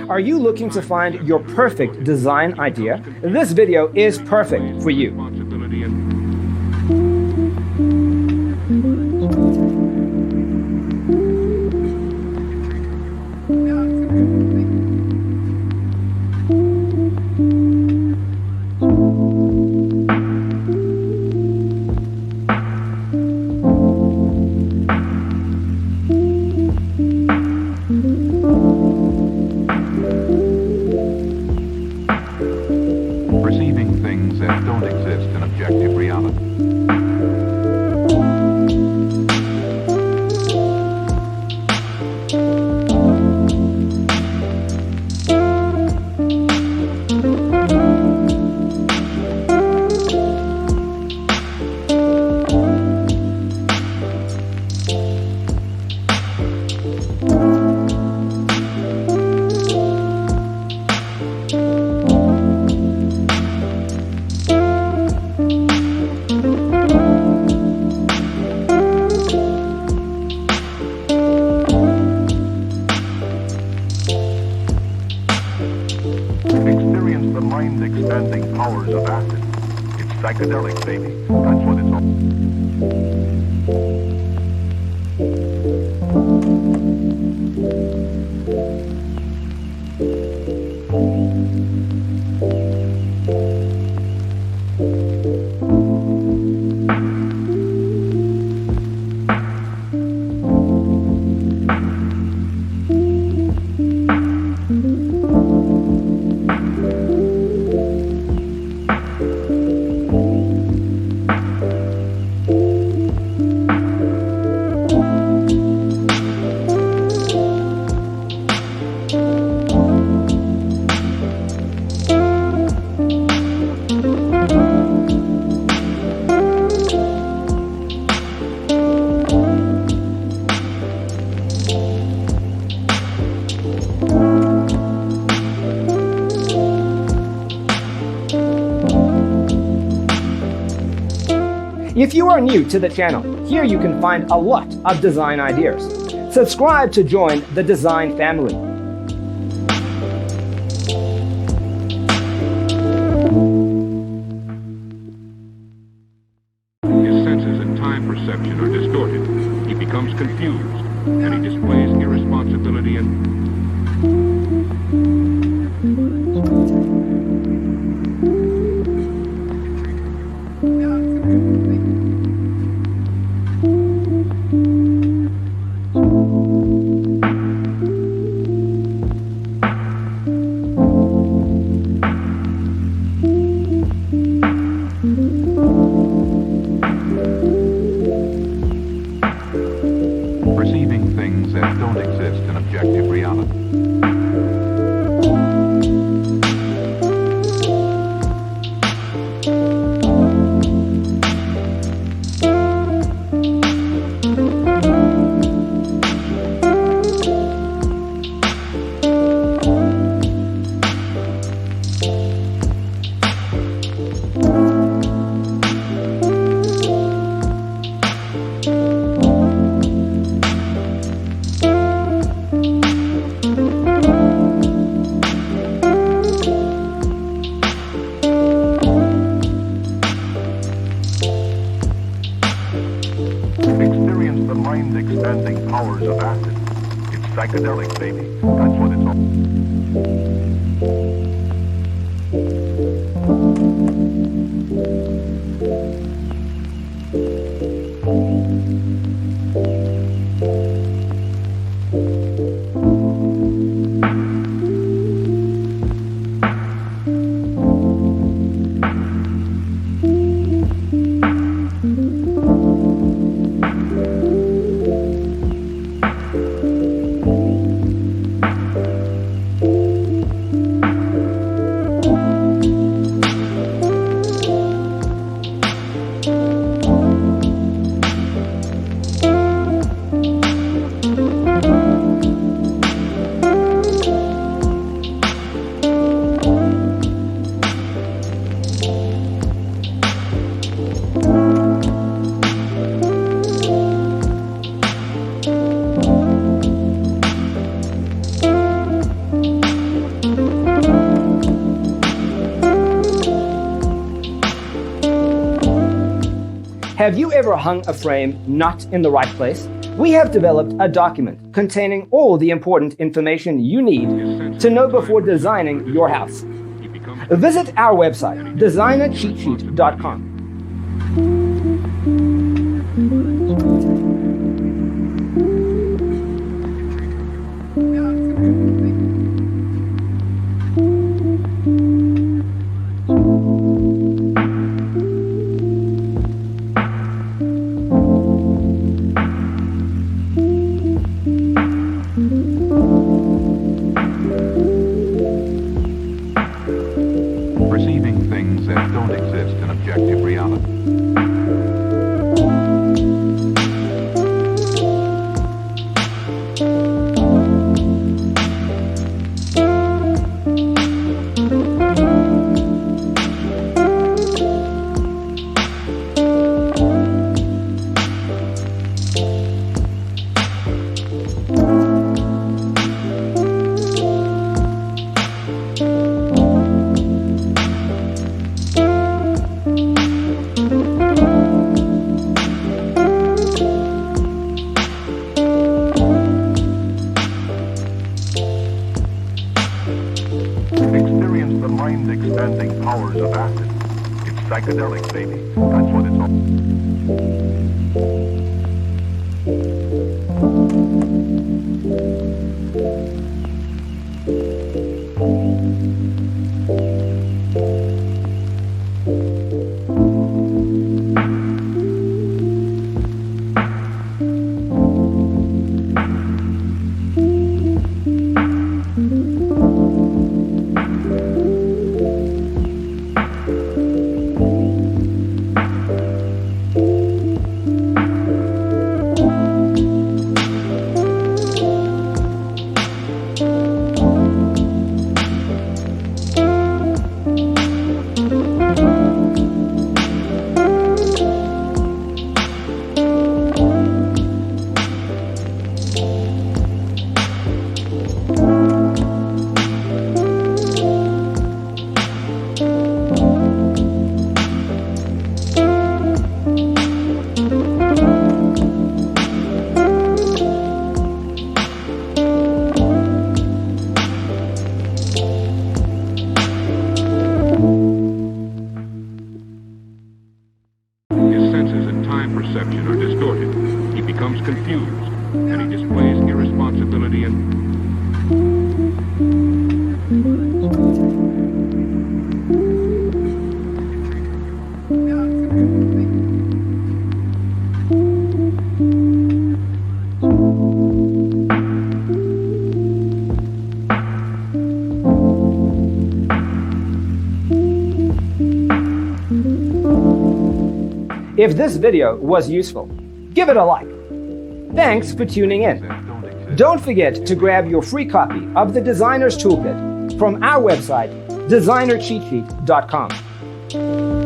Are you looking to find your perfect design idea? This video is perfect for you. Perceiving things that don't exist in objective reality. Experience the mind-expanding powers of acid. It's psychedelic, baby. That's what it's all. If you are new to the channel, here you can find a lot of design ideas. Subscribe to join the design family. His senses and time perception are distorted. He becomes confused, and he displays irresponsibility and... perceiving things that don't exist in objective reality. Experience the mind-expanding powers of acid. It's psychedelic, baby. That's what it's all. Have you ever hung a frame not in the right place? We have developed a document containing all the important information you need to know before designing your house. Visit our website, designercheatsheet.com. Perceiving things that don't exist in objective reality. Experience the mind-expanding powers of acid. It's psychedelic, baby. That's what it's all. His senses and time perception are distorted. He becomes confused, and he displays irresponsibility and... If this video was useful, give it a like. Thanks for tuning in. Don't forget to grab your free copy of the Designer's Toolkit from our website, designercheatsheet.com.